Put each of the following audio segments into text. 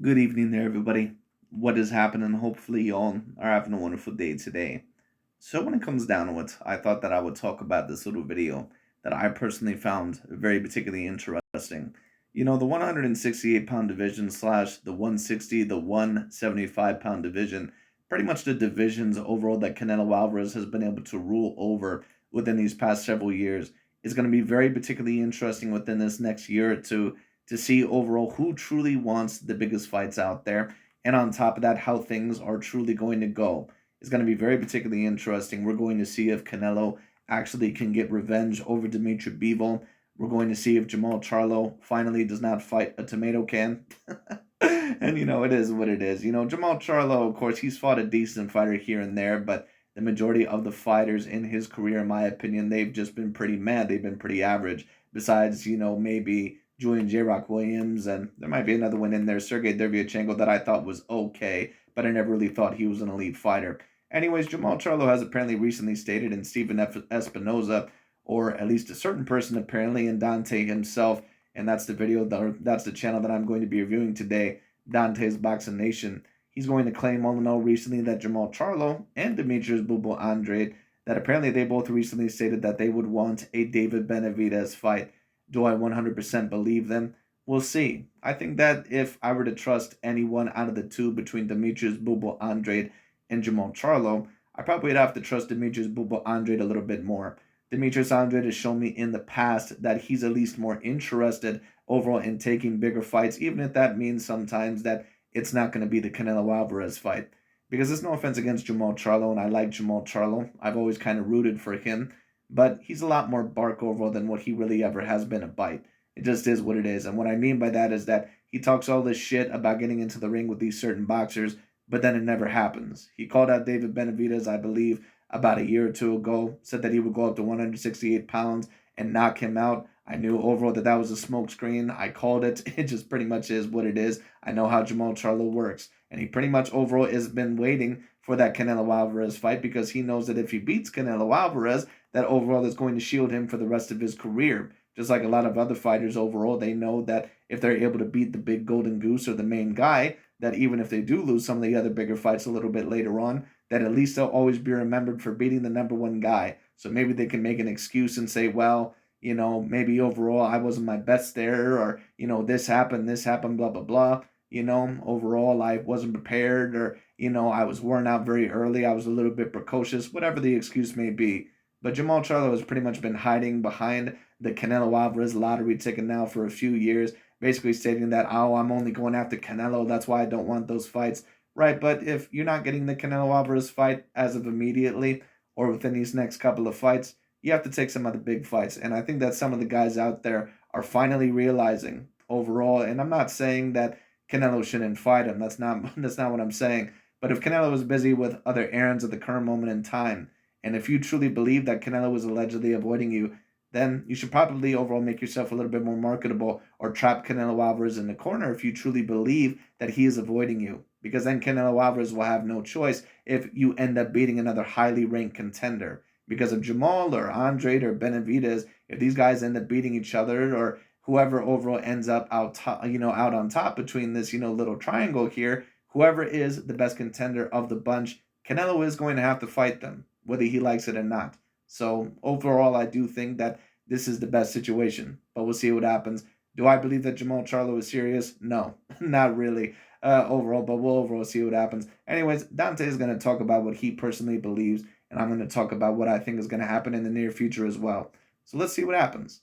Good evening there, everybody. What is happening? Hopefully, y'all are having a wonderful day today. So, when it comes down to it, I thought that I would talk about this little video that I personally found very particularly interesting. The 168-pound division slash the 160, the 175-pound division, pretty much the divisions overall that Canelo Alvarez has been able to rule over within these past several years is going to be very particularly interesting within this next year or two to see overall who truly wants the biggest fights out there. And on top of that, how things are truly going to go. It's going to be very particularly interesting. We're going to see if Canelo actually can get revenge over Demetrius Bivol. We're going to see if Jermall Charlo finally does not fight a tomato can. And it is what it is. Jermall Charlo, of course, he's fought a decent fighter here and there, but the majority of the fighters in his career, in my opinion, they've just been pretty mad. They've been pretty average. Besides, maybe Julian J. Rock Williams, and there might be another one in there, Sergey Dervyachenko, that I thought was okay, but I never really thought he was an elite fighter. Anyways, Jermall Charlo has apparently recently stated, and Stephen Espinoza, or at least a certain person apparently, and Dante himself, and that's the video, that's the channel that I'm going to be reviewing today, DontaesBoxingNation. He's going to claim all in all recently that Jermall Charlo and Demetrius Andrade, that apparently they both recently stated that they would want a David Benavidez fight. Do I 100% believe them? We'll see. I think that if I were to trust anyone out of the two between Demetrius Andrade and Jermall Charlo, I probably would have to trust Demetrius Andrade a little bit more. Demetrius Andrade has shown me in the past that he's at least more interested overall in taking bigger fights, even if that means sometimes that it's not going to be the Canelo Alvarez fight. Because there's no offense against Jermall Charlo, and I like Jermall Charlo. I've always kind of rooted for him, but he's a lot more bark overall than what he really ever has been a bite. It just is what it is. And what I mean by that is that he talks all this shit about getting into the ring with these certain boxers, but then it never happens. He called out David Benavidez, I believe, about a year or two ago, said that he would go up to 168 pounds and knock him out. I knew overall that that was a smokescreen. I called it. It just pretty much is what it is. I know how Jermall Charlo works. And he pretty much overall has been waiting for that Canelo Alvarez fight because he knows that if he beats Canelo Alvarez, that overall is going to shield him for the rest of his career. Just like a lot of other fighters overall, they know that if they're able to beat the big golden goose or the main guy, that even if they do lose some of the other bigger fights a little bit later on, that at least they'll always be remembered for beating the number one guy. So maybe they can make an excuse and say, well, maybe overall I wasn't my best there, or, this happened, blah, blah, blah. Overall I wasn't prepared, or, I was worn out very early. I was a little bit precocious, whatever the excuse may be. But Jermall Charlo has pretty much been hiding behind the Canelo Alvarez lottery ticket now for a few years, basically stating that, oh, I'm only going after Canelo. That's why I don't want those fights. Right, but if you're not getting the Canelo Alvarez fight as of immediately or within these next couple of fights, you have to take some of the big fights. And I think that some of the guys out there are finally realizing overall, and I'm not saying that Canelo shouldn't fight him. That's not what I'm saying. But if Canelo is busy with other errands at the current moment in time, and if you truly believe that Canelo is allegedly avoiding you, then you should probably overall make yourself a little bit more marketable or trap Canelo Alvarez in the corner if you truly believe that he is avoiding you. Because then Canelo Alvarez will have no choice if you end up beating another highly ranked contender. Because if Jermall or Andrade or Benavidez, if these guys end up beating each other, or whoever overall ends up out top, out on top between this, little triangle here, whoever is the best contender of the bunch, Canelo is going to have to fight them, whether he likes it or not. So overall, I do think that this is the best situation, but we'll see what happens. Do I believe that Jermall Charlo is serious? No, not really. Overall, but we'll overall see what happens. Anyways, Dante is going to talk about what he personally believes, and I'm going to talk about what I think is going to happen in the near future as well. So let's see what happens.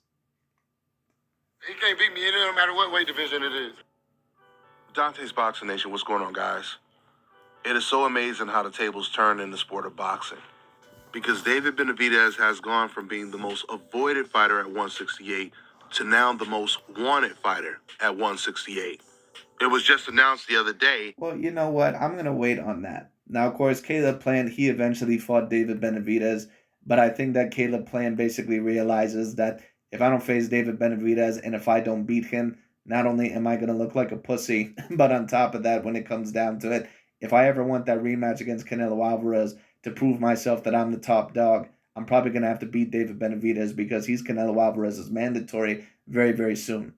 He can't beat me in it no matter what weight division it is. Dante's Boxing Nation, what's going on, guys? It is so amazing how the tables turn in the sport of boxing. Because David Benavidez has gone from being the most avoided fighter at 168 to now the most wanted fighter at 168. It was just announced the other day. Well, you know what? I'm going to wait on that. Now, of course, Caleb Plant, he eventually fought David Benavidez, but I think that Caleb Plant basically realizes that if I don't face David Benavidez and if I don't beat him, not only am I going to look like a pussy, but on top of that, when it comes down to it, if I ever want that rematch against Canelo Alvarez to prove myself that I'm the top dog, I'm probably going to have to beat David Benavidez because he's Canelo Alvarez's mandatory very, very soon.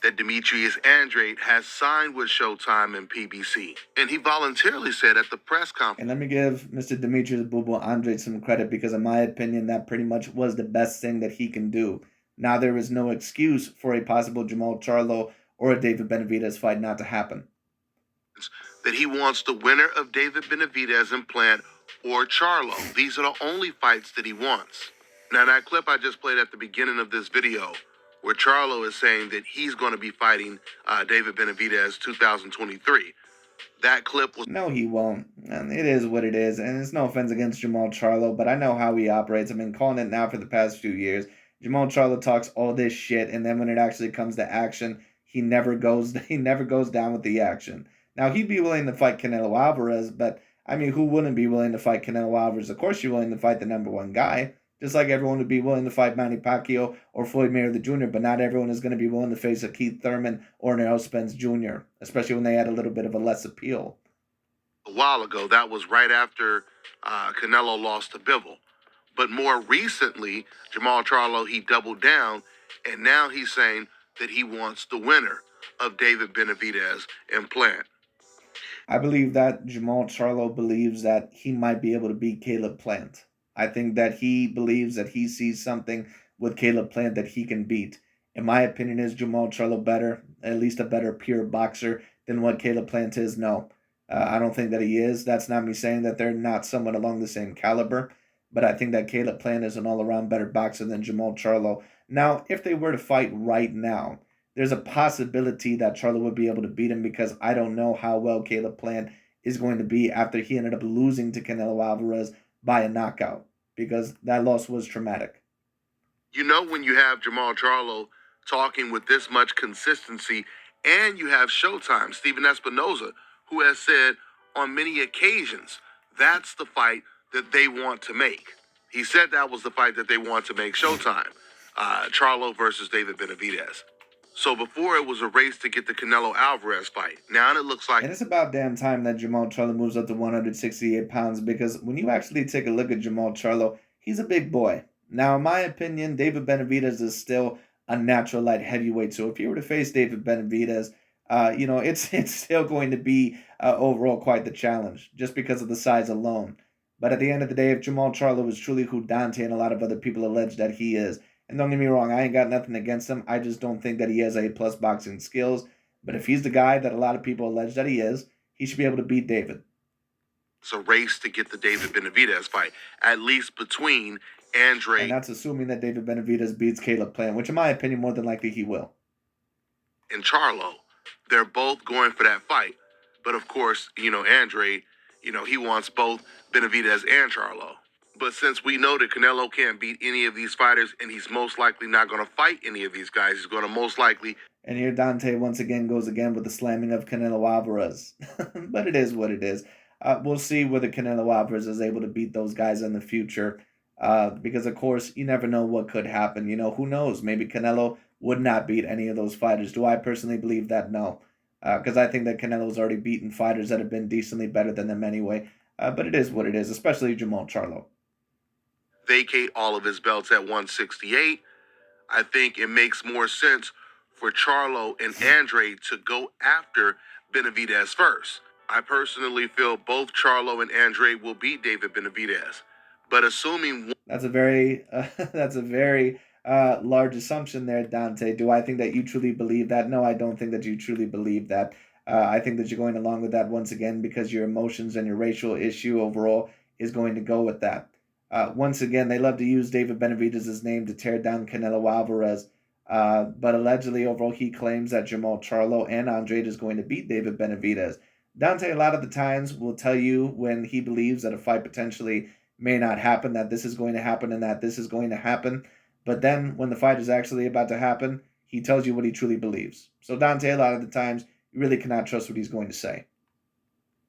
that Demetrius Andrade has signed with Showtime and PBC. And he voluntarily said at the press conference. And let me give Mr. Demetrius Boo Andrade some credit because, in my opinion, that pretty much was the best thing that he can do. Now there is no excuse for a possible Jermall Charlo or a David Benavidez fight not to happen. That he wants the winner of David Benavidez and Plant or Charlo. These are the only fights that he wants. Now, that clip I just played at the beginning of this video, where Charlo is saying that he's going to be fighting David Benavidez 2023. That clip was... No, he won't. And it is what it is. And it's no offense against Jermall Charlo, but I know how he operates. I've been calling it now for the past few years. Jermall Charlo talks all this shit, and then when it actually comes to action, he never goes down with the action. Now, he'd be willing to fight Canelo Alvarez, but, I mean, who wouldn't be willing to fight Canelo Alvarez? Of course you're willing to fight the number one guy, just like everyone would be willing to fight Manny Pacquiao or Floyd Mayweather Jr., but not everyone is going to be willing to face a Keith Thurman or an Errol Spence Jr., especially when they had a little bit of a less appeal. A while ago, that was right after Canelo lost to Bivol. But more recently, Jermall Charlo, he doubled down, and now he's saying that he wants the winner of David Benavidez and Plant. I believe that Jermall Charlo believes that he might be able to beat Caleb Plant. I think that he believes that he sees something with Caleb Plant that he can beat. In my opinion, is Jermall Charlo better, at least a better pure boxer than what Caleb Plant is? No. I don't think that he is. That's not me saying that they're not somewhat along the same caliber, but I think that Caleb Plant is an all-around better boxer than Jermall Charlo. Now, if they were to fight right now, there's a possibility that Charlo would be able to beat him because I don't know how well Caleb Plant is going to be after he ended up losing to Canelo Alvarez by a knockout, because that loss was traumatic. You know, when you have Jermall Charlo talking with this much consistency, and you have Showtime, Stephen Espinoza, who has said on many occasions that's the fight that they want to make. He said that was the fight that they want to make, Showtime, Charlo versus David Benavidez. So before it was a race to get the Canelo Alvarez fight. Now it looks like... And it's about damn time that Jermall Charlo moves up to 168 pounds, because when you actually take a look at Jermall Charlo, he's a big boy. Now, in my opinion, David Benavidez is still a natural light heavyweight. So if you were to face David Benavidez, it's still going to be overall quite the challenge, just because of the size alone. But at the end of the day, if Jermall Charlo is truly who Dante and a lot of other people allege that he is, and don't get me wrong, I ain't got nothing against him. I just don't think that he has A+ boxing skills. But if he's the guy that a lot of people allege that he is, he should be able to beat David. It's a race to get the David Benavidez fight, at least between Andrade... And that's assuming that David Benavidez beats Caleb Plant, which in my opinion, more than likely he will. And Charlo, they're both going for that fight. But of course, Andrade, he wants both Benavidez and Charlo. But since we know that Canelo can't beat any of these fighters, and he's most likely not going to fight any of these guys, he's going to most likely... And here Dante once again goes again with the slamming of Canelo Alvarez. But it is what it is. We'll see whether Canelo Alvarez is able to beat those guys in the future. Because, of course, you never know what could happen. Who knows? Maybe Canelo would not beat any of those fighters. Do I personally believe that? No. Because I think that Canelo's already beaten fighters that have been decently better than them anyway. But it is what it is, especially Jermall Charlo. Vacate all of his belts at 168. I think it makes more sense for Charlo and Andrade to go after Benavidez first. I personally feel both Charlo and Andrade will beat David Benavidez. But assuming... That's a very large assumption there, Dante. Do I think that you truly believe that? No, I don't think that you truly believe that. I think that you're going along with that once again because your emotions and your racial issue overall is going to go with that. Once again, they love to use David Benavidez's name to tear down Canelo Alvarez. But allegedly, overall, he claims that Jermall Charlo and Andrade is going to beat David Benavidez. Dante, a lot of the times, will tell you when he believes that a fight potentially may not happen, that this is going to happen and that this is going to happen. But then, when the fight is actually about to happen, he tells you what he truly believes. So Dante, a lot of the times, you really cannot trust what he's going to say.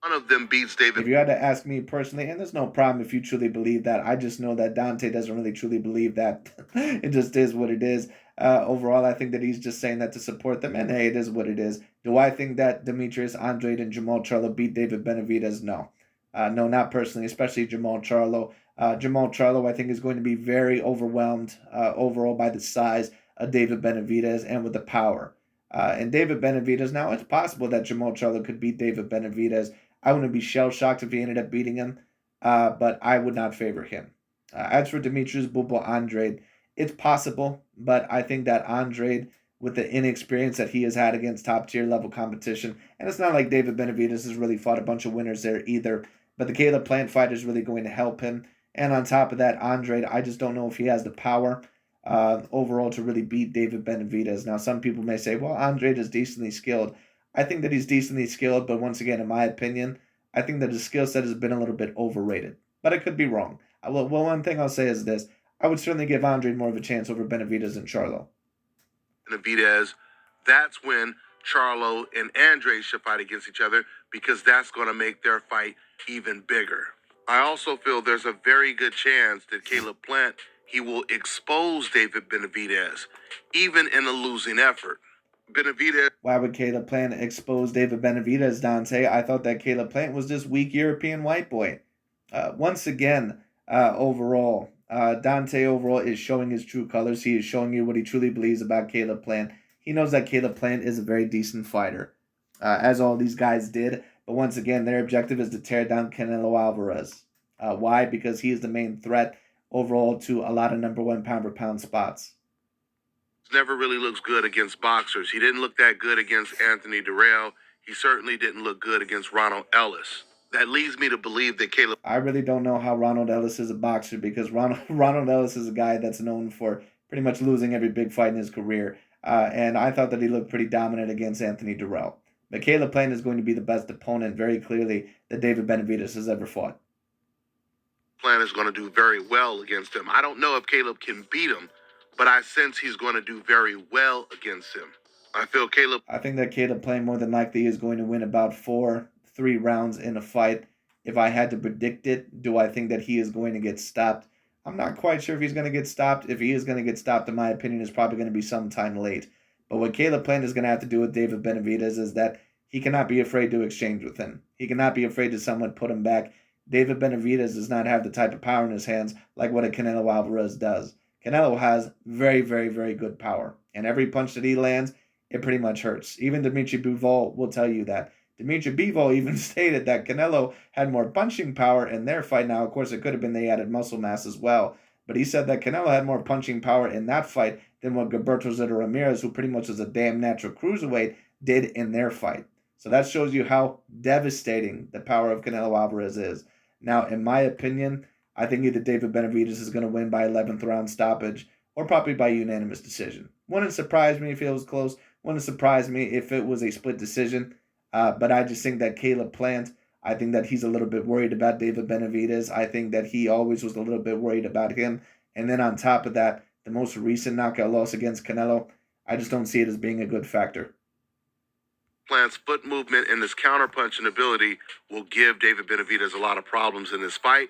One of them beats David. If you had to ask me personally, and there's no problem if you truly believe that, I just know that Dante doesn't really truly believe that. It just is what it is. Overall, I think that he's just saying that to support them, and hey, it is what it is. Do I think that Demetrius Andrade and Jermall Charlo beat David Benavidez? No. No, not personally, especially Jermall Charlo. Jermall Charlo, I think, is going to be very overwhelmed overall by the size of David Benavidez and with the power. And David Benavidez, now it's possible that Jermall Charlo could beat David Benavidez. I wouldn't be shell-shocked if he ended up beating him, but I would not favor him. As for Demetrius Andrade, it's possible, but I think that Andrade, with the inexperience that he has had against top-tier level competition, and it's not like David Benavidez has really fought a bunch of winners there either, but the Caleb Plant fight is really going to help him. And on top of that, Andrade, I just don't know if he has the power overall to really beat David Benavidez. Now, some people may say, well, Andrade is decently skilled. I think that he's decently skilled, but once again, in my opinion, I think that his skill set has been a little bit overrated. But I could be wrong. Well, one thing I'll say is this. I would certainly give Andrade more of a chance over Benavidez and Charlo. Benavidez, that's when Charlo and Andrade should fight against each other because that's going to make their fight even bigger. I also feel there's a very good chance that Caleb Plant, he will expose David Benavidez, even in a losing effort. Benavidez. Why would Caleb Plant expose David Benavidez, Dante? I thought that Caleb Plant was this weak European white boy. Once again, overall, Dante overall is showing his true colors. He is showing you what he truly believes about Caleb Plant. He knows that Caleb Plant is a very decent fighter, as all these guys did. But once again, their objective is to tear down Canelo Alvarez. Why? Because he is the main threat overall to a lot of number one pound-for-pound spots. Never really looks good against boxers. He didn't look that good against Anthony Durrell. He certainly didn't look good against Ronald Ellis. That leads me to believe that Caleb... I really don't know how Ronald Ellis is a boxer because Ronald Ellis is a guy that's known for pretty much losing every big fight in his career. And I thought that he looked pretty dominant against Anthony Durrell. But Caleb Plant is going to be the best opponent, very clearly, that David Benavidez has ever fought. Plant is going to do very well against him. I don't know if Caleb can beat him, but I sense he's going to do very well against him. I think that Caleb Plant more than likely is going to win about 4-3 rounds in a fight. If I had to predict it, do I think that he is going to get stopped? I'm not quite sure if he's going to get stopped. If he is going to get stopped, in my opinion, it's probably going to be sometime late. But what Caleb Plant is going to have to do with David Benavidez is that he cannot be afraid to exchange with him. He cannot be afraid to somewhat put him back. David Benavidez does not have the type of power in his hands like what a Canelo Alvarez does. Canelo has very, very, very good power. And every punch that he lands, it pretty much hurts. Even Demetrius Bivol will tell you that. Demetrius Bivol even stated that Canelo had more punching power in their fight. Now, of course, it could have been they added muscle mass as well. But he said that Canelo had more punching power in that fight than what Gilberto Zeta Ramirez, who pretty much is a damn natural cruiserweight, did in their fight. So that shows you how devastating the power of Canelo Alvarez is. Now, in my opinion, I think either David Benavidez is going to win by 11th round stoppage or probably by unanimous decision. Wouldn't surprise me if it was close. Wouldn't surprise me if it was a split decision. But I just think that Caleb Plant, I think that he's a little bit worried about David Benavidez. I think that he always was a little bit worried about him. And then on top of that, the most recent knockout loss against Canelo, I just don't see it as being a good factor. Plant's foot movement and his counterpunching ability will give David Benavidez a lot of problems in this fight,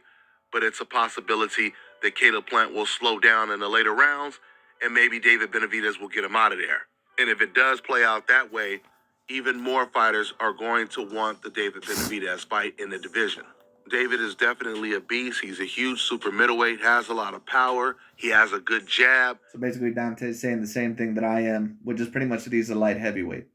but it's a possibility that Caleb Plant will slow down in the later rounds, and maybe David Benavidez will get him out of there. And if it does play out that way, even more fighters are going to want the David Benavidez fight in the division. David is definitely a beast. He's a huge super middleweight, has a lot of power. He has a good jab. So basically, Dante's saying the same thing that I am, which is pretty much that he's a light heavyweight.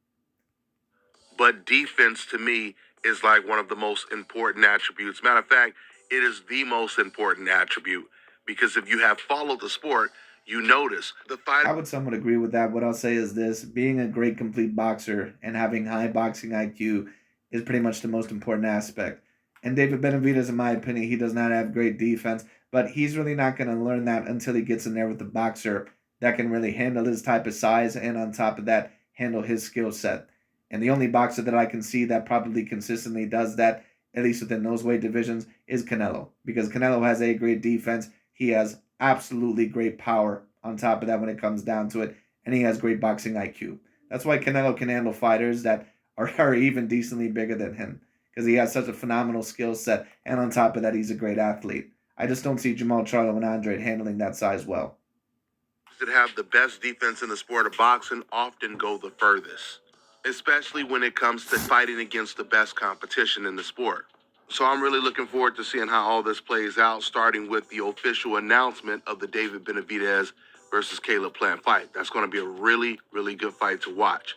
But defense, to me, is like one of the most important attributes. Matter of fact, it is the most important attribute. Because if you have followed the sport, you notice the fight. I would somewhat agree with that. What I'll say is this. Being a great complete boxer and having high boxing IQ is pretty much the most important aspect. And David Benavidez, in my opinion, he does not have great defense. But he's really not going to learn that until he gets in there with a boxer that can really handle his type of size and on top of that, handle his skill set. And the only boxer that I can see that probably consistently does that, at least within those weight divisions, is Canelo. Because Canelo has a great defense. He has absolutely great power on top of that when it comes down to it. And he has great boxing IQ. That's why Canelo can handle fighters that are even decently bigger than him. Because he has such a phenomenal skill set. And on top of that, he's a great athlete. I just don't see Jermall Charlo and Andrade handling that size well. That have the best defense in the sport of boxing often go the furthest, especially when it comes to fighting against the best competition in the sport. So I'm really looking forward to seeing how all this plays out, starting with the official announcement of the David Benavidez versus Caleb Plant fight. That's going to be a really, really good fight to watch.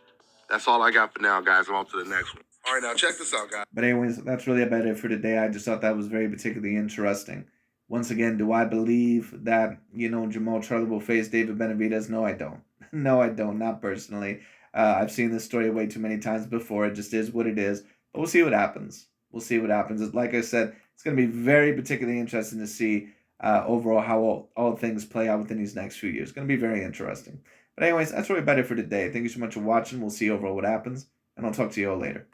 That's all I got for now, guys. I'm on to the next one. All right, now check this out, guys. But anyways, that's really about it for today. I just thought that was very particularly interesting. Once again, do I believe that, Jermall Charlo will face David Benavidez? No, I don't. No, I don't. Not personally. I've seen this story way too many times before. It just is what it is. But we'll see what happens. We'll see what happens. Like I said, it's going to be very particularly interesting to see overall how all things play out within these next few years. It's going to be very interesting. But anyways, that's really about it for today. Thank you so much for watching. We'll see overall what happens. And I'll talk to you all later.